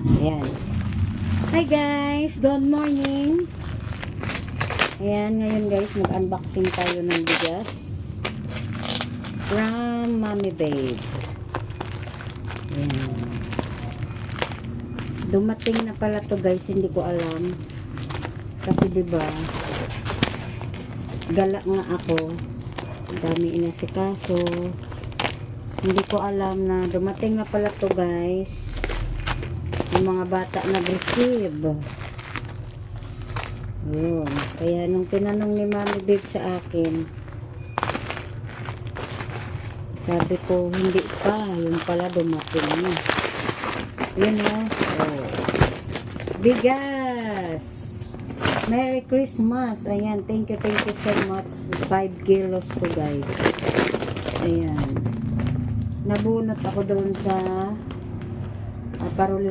Ayan. Hi guys, good morning. Ayan, ngayon guys, mag-unboxing tayo ng bigas from Mommy Babe. Ayan. Dumating na pala to guys, hindi ko alam. Kasi diba, gala nga ako. Dami inasikaso. Hindi ko alam na dumating na pala to guys. Yung mga bata nag-receive. Yun. Kaya nung tinanong ni Mommy Babe sa akin, sabi ko, hindi pa. Yung pala dumating na. Yun o. Oh. Bigas! Merry Christmas! Ayan. Thank you so much. 5 kilos to guys. Ayan. Nabunot ako doon sa paruli